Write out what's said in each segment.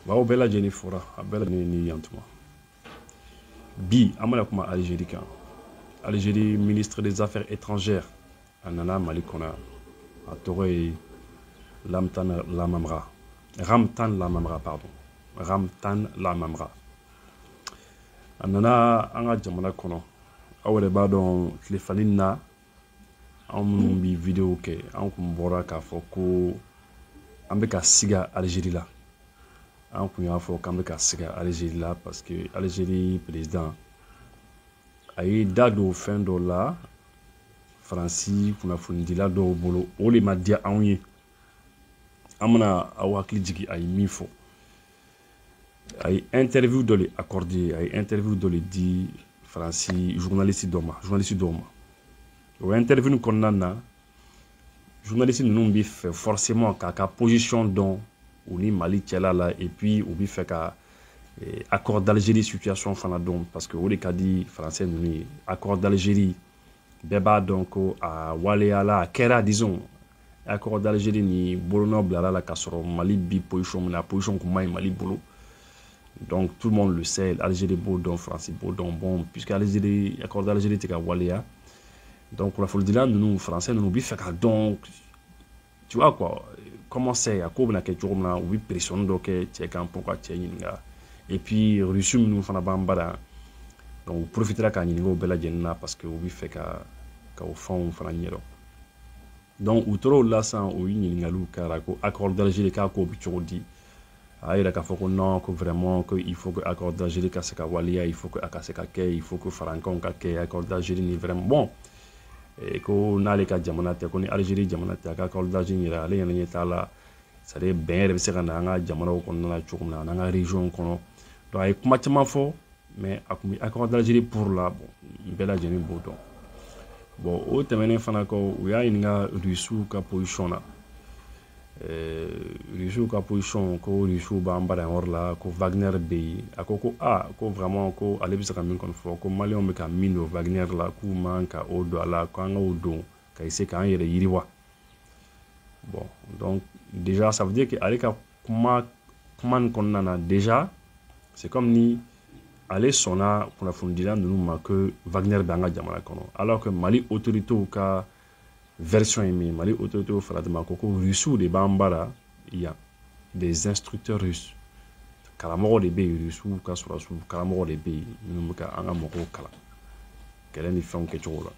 Waaw bela jeni fora bela ni yantuma bi amana kuma Algérie kan Algérie ministre des affaires étrangères anana malikona atore lamtan lamamra ramtan lamamra pardon ramtan lamamra anana anga jamana kono awre ba don telefonina am bi vidéo ke an kum bora ka foko ambe ka siga Algérie la an kun y'a fɔ k'an bɛ ka siga Algérie la parce que Algérie président a ye da don fɛn dɔ la Faransi kunnafonidila dɔw bolo o de ma diya anw ye an bɛna aw hakili jigin a ye min fɔ a ye interview dɔ de accordé a ye interview dɔ de di Faransi journaliste dɔw ma o interview kɔnɔna na journaliste ninnu bɛ fɛ forcément k'a ka position dɔn ou ni Mali tchela là et puis ou bi fait ka accord d'Algérie situation fana donc parce que o de ka di français ni accord d'Algérie beba donc a waleala kera disons accord d'Algérie ni bolono blala la ka soro Mali bi position la position ko may Mali bolo donc tout le monde le sait Algérie beau donc français beau donc bon puisque Algérie accord d'Algérie te ka walea donc la folie de là nous français nous bi fait ka donc tu vois quoi comment c'est à quoi on a quelque chose là oui pression donc c'est quand pourquoi c'est et puis Russie nous fana bambara donc profitera quand il niveau bela jenna parce que oui fait ka au fond fana nyero donc outro là sans oui ni ngalu kara ko accord d'Algérie ka ko bi chodi ayira ka foko non que vraiment que il faut que accord d'Algérie ka se ka walia il faut que akase ka ke il faut que Farankon ka ke accord d'Algérie ni vraiment bon et ko nale ka jamana te ko ni Algérie jamana te ka accord d'Algérie la ale yana nyeta la ça de ben re se kana nga jamana ko na chukum na nga région kono donc ay kuma chama fo mais akumi accord d'Algérie pour la bon bela jeni bodon bon o temene fana ko uya inga Russie ka position na Russie ka position ko Russie ba mbara orla ko Wagner be akoko ko vraiment ko ale bisa ka min kon fo ko Mali on be ka min do Wagner la ku manka o do ala ko nga o do ka ise ka yere yiriwa bon donc déjà ça veut dire que aleka kuma konnana déjà c'est comme ni ale sona kuna fundila numa que Wagner banga jamana kono alors que Mali autorité ka version est Mali autorité faradema koko Russie de bambara il y a des instructeurs russes kalamoro de be Russie ka surasu kalamoro de be numuka anga moko kala kala ni fond ke chola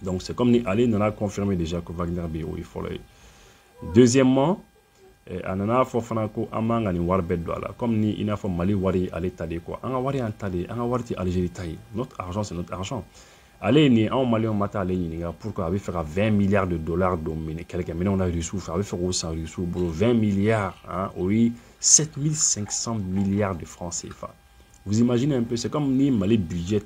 donc c'est comme ni Ali n'a confirmé déjà que Wagner be il faut le deuxièmement anana fo fana ko amanga ni warbe do ala comme ni ina fo Mali wari ale tade quoi anga wari antade anga warti Algérie taille notre argent c'est notre argent. Allez, ni en Mali, on m'a dit pourquoi avait fait 20 milliards de dollars dominés. Quelqu'un, mais on a reçu, avait fait 20 milliards, hein, oui, 7500 milliards de francs CFA. Vous imaginez un peu, c'est comme ni Mali budget,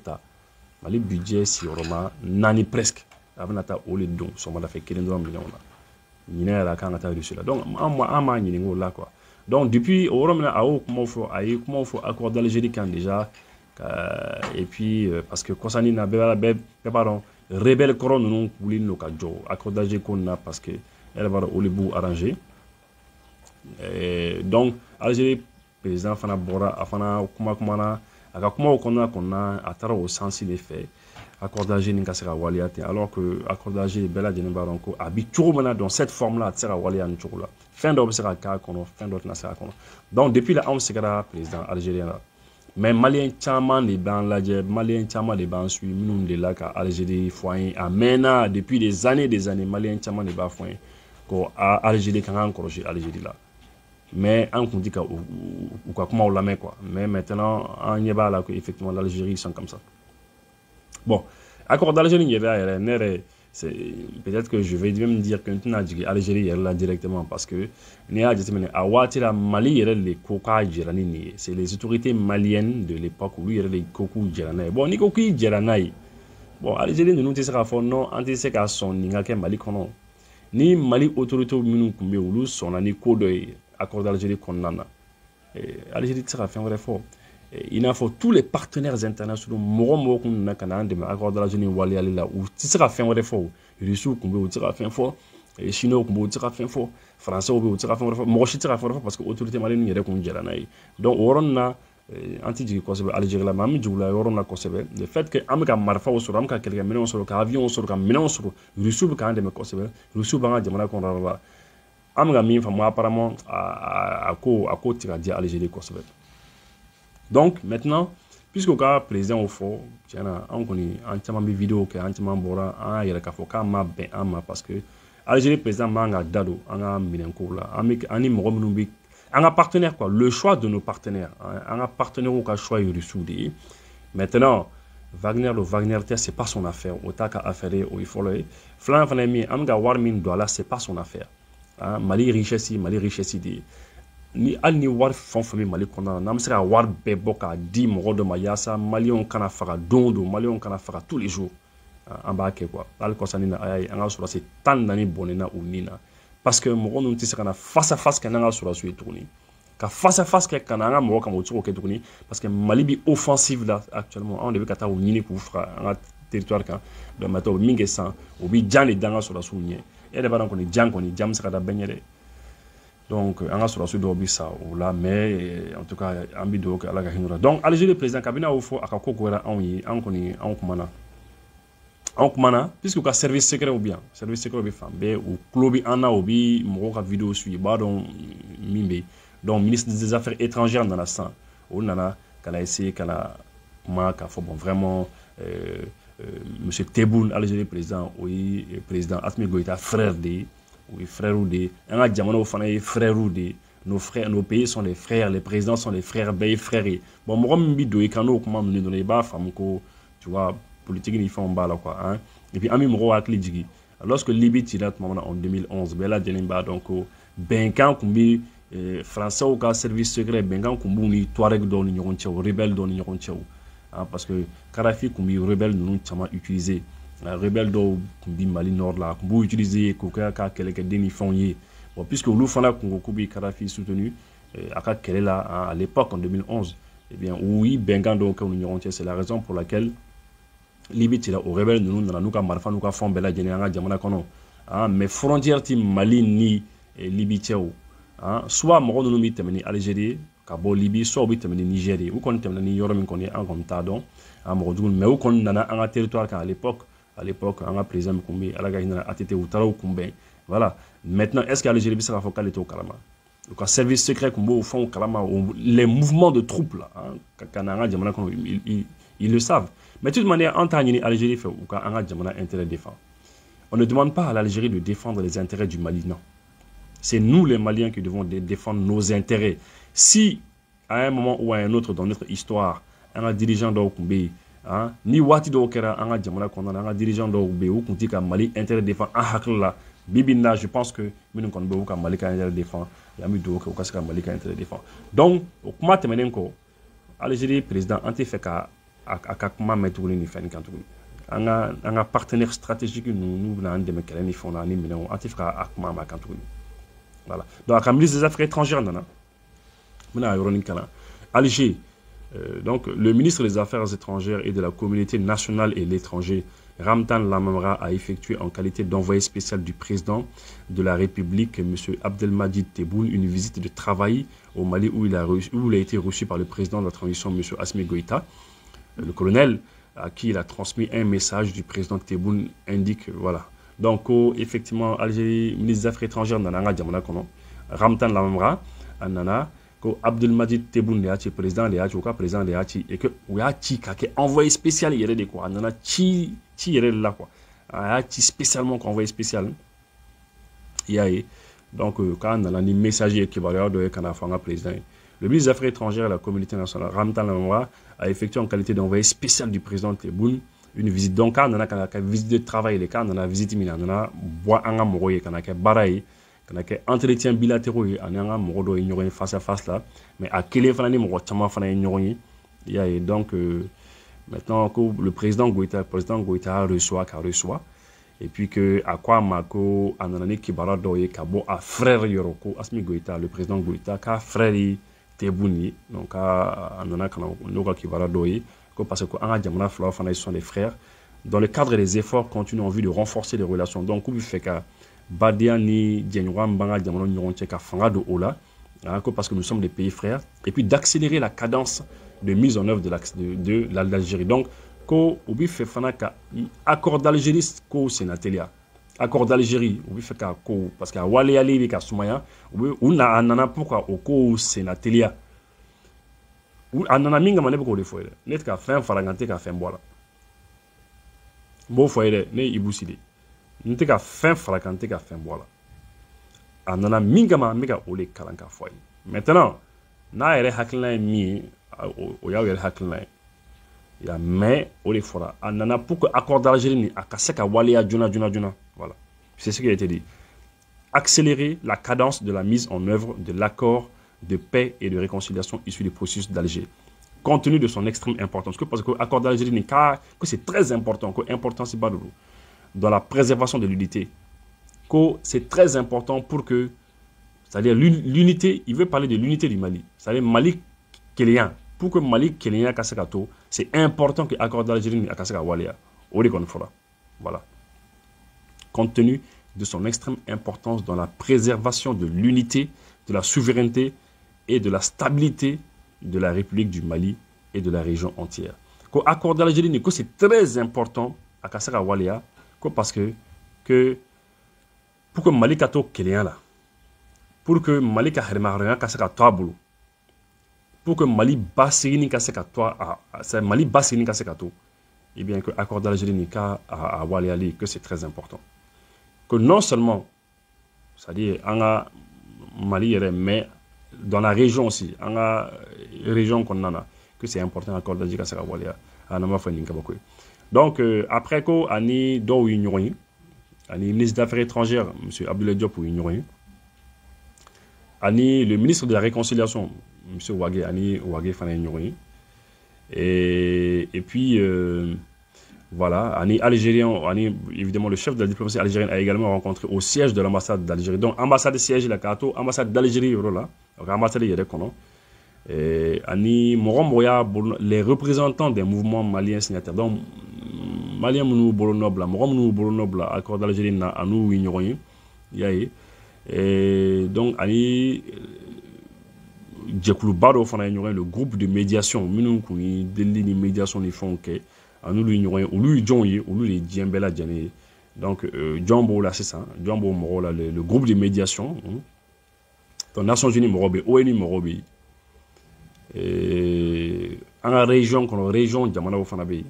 si Roma, nani presque. Avant d'être au lieu de don, son m'a fait 15 millions là. Ni n'a la quand on reçu là. Donc, moi, là quoi. Donc, depuis, au Roma, comment faut accord d'Algérie quand déjà. Et puis parce que Kosani na pardon rebelle coron non koulin no kadjo accordage konna parce que elle va au libu arranger donc Algérie président fana bora afana kuma na aka kuma konna atara au sens des faits accordage ni kasera waliate alors que accordage bela jeni baronko habituellement mana dans cette forme là tsera walian chokola fin d'obsera ka kono fin d'autre na sera kono donc depuis là on sera président algérien là. Mais Malien Tchaman de ban lajɛ Malien Tchaman de ban suit minnu de la ka Algérie foyer amena depuis des années Malien Tchaman de ba foyer ko Algérie kan encourager Algérie là mais on kun dit ka ou ka kuma la quoi mais maintenant on y va là que effectivement l'Algérie sont comme ça bon accord d'Algérie y va c'est peut-être que je vais même dire que l'Algérie est là directement parce que c'est les autorités maliennes de l'époque où il y avait les Koku Djeranaï. Bon, ni Koku Djeranaï. Bon, Algérie ne nous dit pas non, anti ka son ninga ke Mali kono. Ni Mali autorité minu kumbe ulu son ani code accord d'Algérie konnana. Algérie tira fait un vrai fort. Il a faut tous les partenaires internationaux moro qu'on a kana de accord d'Algérie wali alila ou tira fait un vrai fort. Russie kumbe ou tira fait un fort. et chinois ko mo tira fen fo français o be tira fen fo mo tira fen fo parce que autorité malienne yere ko jara nay donc woron na anti jigi ko sebe Algérie la mami jugla woron na ko sebe le fait que am ka marfa o soro am ka quelqu'un menon soro ka avion soro ka menon soro rusub ka ande me ko sebe rusub nga jamana ko rara am ga min fa mo apparemment a ko tira di Algérie ko sebe donc maintenant puisque ka président au fond tiana an koni an chama bi vidéo ke an chama bora an yere ka fo ka ma ben ama parce que Algérie président manga dado an minenko la ani mo minu bi un partenaire quoi, le choix de nos partenaires, un partenaire au cas choix Russoudi. Maintenant, Wagner c'est pas son affaire. Au taka affaire il faut le. Flan fanami amga warmin dola c'est pas son affaire. Mali richesse di. Ni al ni war fon fami Mali kona nam sera war beboka di mo de mayasa Mali on kana fara dondo Mali on kana fara tous les jours. En bas quoi. Al kosanina ay anga sur c'est tan nani bonena ou nina. Parce que mon nom c'est qu'on face à face qu'on a sur la suite tourner car face à face qu'on a mon comme autour que tourner parce que Mali bi offensive là actuellement on devait kata au nini pour faire un territoire quand de mato mingesan ou bi jani danga sur la sougne et de ba donc on est jam sera da benyere donc on a sur la suite do bi ça ou là mais en tout cas ambi do que ala ga hinura donc Algérie président kabina au fo akako gora on yi an koni an kumana puisque le service secret ou bien service secret ou bien ou club ana ou bien mon vidéo suit donc mimbe donc ministre des affaires étrangères dans la sang ou nana kana essayé kana ma ka faut bon vraiment monsieur Tebboune Algérie président oui président Assimi Goïta frère de oui frère ou de un diamant fana frère ou de nos pays sont les frères les présidents sont les frères bay frères bon mo mbi do ikano comment nous donner ba fam ko tu vois politique ni font bas là quoi hein et puis ami moro akli jigi lorsque Libye tira en 2011 bela delimba donc benkan kumbi français au cas service secret benkan kumbu ni Touareg do ni ñokon ciow rebelle do ni ñokon ciow parce que Kadhafi kumbi rebelle nous chama utiliser rebelle do kumbi Mali nord là kumbu utiliser ko ka keleke deni font yi bon puisque lu fana kumbi Kadhafi soutenu aka kele là à l'époque en 2011 et bien oui benkan donc nous ñokon ciow c'est la raison pour laquelle Libye tira au rebelle nous na nuka marfa nuka fond bela jenanga jamana kono mais frontière ti Mali ni Libye tchao soit mo no mi temeni Algérie ka bo Libye soit bi temeni Nigeria ou kon temeni yoro min koni en comme ta donc mo dugul mais ou kon nana en territoire à l'époque en président kumbi ala ga hina atete ou taraw kumbe voilà maintenant est-ce que Algérie bi sera focal au kalama donc service secret kumbo au fond kalama les mouvements de troupes là kananga jamana kono ils le savent. Mais de toute manière, en tant qu'Algérie fait ou qu'un intérêt défend. On ne demande pas à l'Algérie de défendre les intérêts du Mali, non. C'est nous les Maliens qui devons défendre nos intérêts. Si à un moment ou à un autre dans notre histoire, un dirigeant d'Okumbe, ni Wati d'Okera, un dirigeant d'Okumbe ou qu'on dit qu'un Mali intérêt défend, un hakla, Bibina, je pense que nous ne connaissons pas Mali intérêt défend, il y a mis d'Oka ou qu'un Mali intérêt défend. Donc, au comment te Algérie président anti-fait akakuma metuguni ni fani kantuguni anga partenaire stratégique nous na ndeme kele ni fona ni minen antifka akuma ma kantuguni voilà donc la ministre des affaires étrangères nana mena yoroni kala Alger donc le ministre des affaires étrangères et de la communauté nationale et l'étranger Ramtan Lamamra a effectué en qualité d'envoyé spécial du président de la République M. Abdelmadjid Tebboune une visite de travail au Mali où il a été reçu par le président de la transition M. Assimi Goïta. Le colonel à qui il a transmis un message du président Tebboune indique voilà donc effectivement Algérie ministre des affaires étrangères nananga jamana kono Ramtan Lamamra anana ko Abdelmadjid Tebboune le président le et que ouati ka envoyé spécial yere de quoi nana chi yere là quoi ati spécialement envoyé spécial yaé donc quand on a ni messager qui va de kana fanga président. Le ministre des Affaires étrangères et de la communauté nationale, Ramtan Lamamra, a effectué en qualité d'envoyé spécial du président Tebboune une visite. Donc, on a une visite de travail, on a une visite, on a bois en amoroye, on a un baraye, on a un entretien bilatéraux, on a un morodo ignoré face à face là. Mais à quel effet on a tellement fait ignoré. Et donc, maintenant que le président Goïta reçoit, et puis que à quoi Mako, Ananani Kibara Doye, Kabo, a frère Yoroko, Assimi Goïta, le président Goïta, ka frère Tebboune, donc Anana Kanoka Kibara Doye, parce que Anga Djamana Flora Fana, ils sont des frères. Dans le cadre des efforts continus en vue de renforcer les relations, donc, où il fait que badea ni jɛɲɔgɔn b'an ka jamanaw ɲɔgɔn cɛ ka fanga don o la parce que nous sommes des pays frères, et puis d'accélérer la cadence de mise en œuvre de l'Algérie. Donc, ko ubi fait fana ka accord d'Algérie ko sénatelia. Accord d'Algérie ubi fait ka ko parce que wale ali ka sumaya ou na anana pourquoi au ko sénatelia. Ou anana minga mané ko le foire. Net ka fin farangante ka fin bola. Bo foire ne ibuside. Net ka fin farangante ka fin bola. Anana minga ma mega ole kalanka foire. Maintenant, na yere hakilina mi o ya yere hakilina ya mais o le fora anana pour que accord d'Algérie ni akase ka waleya juna voilà, c'est ce qui a été dit. Accélérer la cadence de la mise en œuvre de l'accord de paix et de réconciliation issu du processus d'Alger, compte tenu de son extrême importance. Parce que l'accord d'Algérie ni que c'est très important, que important c'est pas dans la préservation de l'unité, que c'est très important pour que, c'est-à-dire l'unité, il veut parler de l'unité du Mali, c'est-à-dire Mali kéléen. Pour que Mali kéléen kasekato, c'est important que l'accord d'Algérie a kaseka walia, voilà. Compte tenu de son extrême importance dans la préservation de l'unité, de la souveraineté et de la stabilité de la République du Mali et de la région entière. L'accord d'Algérie, c'est très important à kaseka walia, parce que pour que Mali kato kéléen là, pour que Mali kahermarien kaseka tabulu, pour que Mali bassini Mali bassini kasekato, et bien que l'accord d'Algérie nika à Waliali, que c'est très important. Que non seulement, c'est-à-dire en Mali, mais dans la région aussi, en la région qu'on a, que c'est important l'accord d'Algérie à Walia, à Namafani Kabakwe. Donc après que Ani Do Union, Ani ministre des Affaires étrangères, M. Abdoulaye Diop ou Union, Ani le ministre de la Réconciliation, M. Ouagé, Ani Ouagé Fanay, et puis voilà, Ani algérien, Ani évidemment le chef de la diplomatie algérienne a également rencontré au siège de l'ambassade d'Algérie. Donc ambassade siège la Kato, ambassade d'Algérie là, donc ambassade il y a des connus. Ani Moya, les représentants des mouvements maliens signataires. Donc Malien Mounou Bolonobla, Morom Bolonobla, accord d'Algérie na Anou Ignoré, yaye. Et donc Ani Djekulu Baro fana ignoré le groupe de médiation, Minou Kouni, Deli ni médiation ni font que Anou l'ignoré, ou lui Djonye, ou lui les Djembela Djane. Donc Djambo là c'est ça, Djambo Moro là, le groupe de médiation. Dans les Nations Unies Morobé, ONU Morobé. Et en la région, Djamana Fanabe,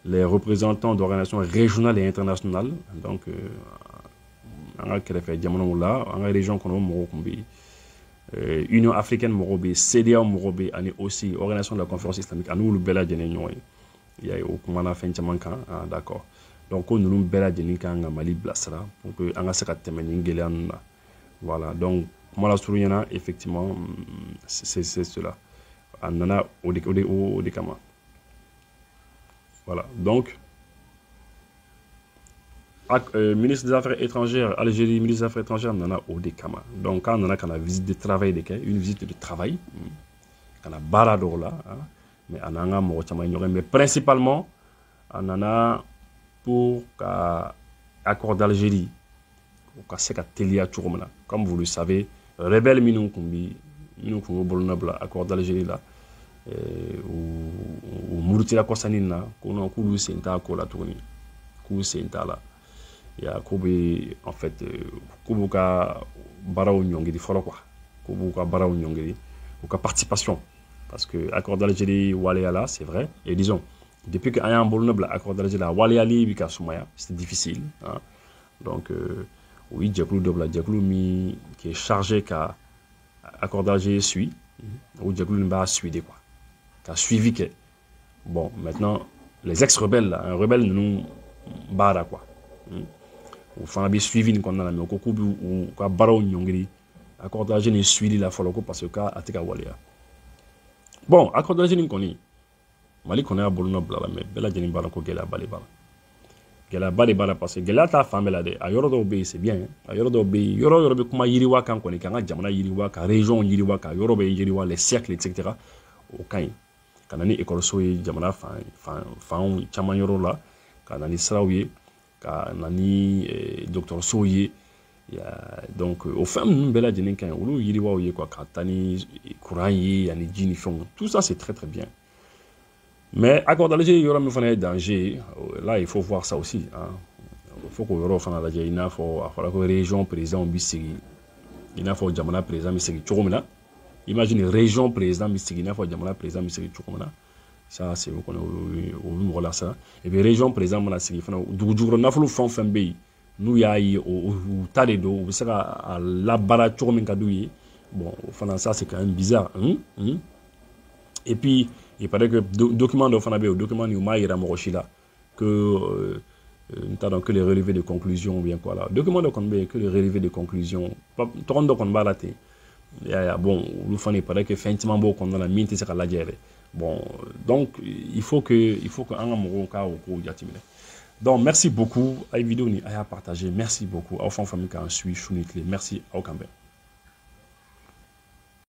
les représentants d'organisations régionales et internationales, donc en la région Morobé, Union africaine Morobé, CDA Morobé, aussi Organisation de la conférence islamique, à nous le Bela Djenenyoy, il y a au Kumana Fenchamanka, d'accord. Donc nous nous Bela Djenika Mali Blasra, pour que Angasaka Temeningelian. Voilà, donc, moi la soulignana, effectivement, c'est cela. Anana Odekama. Voilà, donc, ministre des Affaires étrangères, Algérie, ministre des Affaires étrangères, Nana Odekama. Donc, quand on a une visite de travail, une visite de travail, on a Barado là, mais on a un mais principalement, on a pour l'accord d'Algérie. Comme vous le savez, rebelle Minoukoumbi, Bolonabla, accord d'Algérie là, ou Mouritila Kosanina, qu'on a couru Senta Kola Tourni, Kou Senta là. Il y a Kobe, en fait, Kubuka Barao Nyongiri, Folo quoi, Kubuka Barao Nyongiri, ou participation. Parce que l'accord d'Algérie, Waléala, c'est vrai, et disons, depuis qu'il y a un Bolonabla, accord d'Algérie, Waléali, Bika Soumaya, c'était difficile. Hein. Donc, oui, Djeklou mi qui est chargé qu'à accord d'Alger suit, ou Djeklou n'a suivi quoi, qui a suivi que bon maintenant les ex-rebelles là, un rebelle nous barra quoi, ou Fanabi suivi qu'on a mais au coco ou quoi barra nyongri, accord d'Alger n'est suivi la follow parce que à tika walia. Bon, accord d'Alger n'est connu, Mali connaît à Bolno bla mais bella jeni barra ko gela balé bala. Gela bali bala parce que gela ta femme là de ayoro do be c'est bien ayoro do be yoro be kuma yiriwa kan ko ni kan jamana yiriwa ka région yiriwa ka yoro be yiriwa les siècles etc. au kan kanani école so jamana fa chama yoro la kanani srawye ka nani docteur Soye donc au femme bella jenen kan olu yiri wa ye quoi ka tani courant yi ani jini fond tout ça c'est très très bien mais accord d'Alger il y aura me fana danger là il faut voir ça aussi hein il faut qu'on yoro fana lajɛ ina fɔ a fɔra ko région président bi sigi ina fɔ jamana président bi sigi cogo min na imagine région président bi sigi ina fɔ jamana président bi sigi cogo min na ça c'est au mɔgɔ la ça et puis région président mana sigi fana dugu jukɔrɔ nafolo fɛn fɛn bɛ yen n'u y'a ye u ta de don u bɛ se ka labaara cogo min ka d'u ye bon fana ça c'est quand même bizarre et puis il paraît que document dɔ fana bɛ yen o document nin u m'a yira mɔgɔ si la que notamment que les relevés de conclusion ou bien quoi là document dɔ kɔni bɛ yen que les relevés de conclusion tɔgɔ dɔ kɔni b'a la ten bon olu fana il paraît que fɛn caman b'o kɔnɔna la min tɛ se ka lajɛ yɛrɛ bon donc il faut que an ka mɔgɔw ka o ko jateminɛ donc merci beaucoup ay vidéo ni a y'a partagé merci beaucoup aw fan fan min k'an suit su ni tile merci aw kan bɛn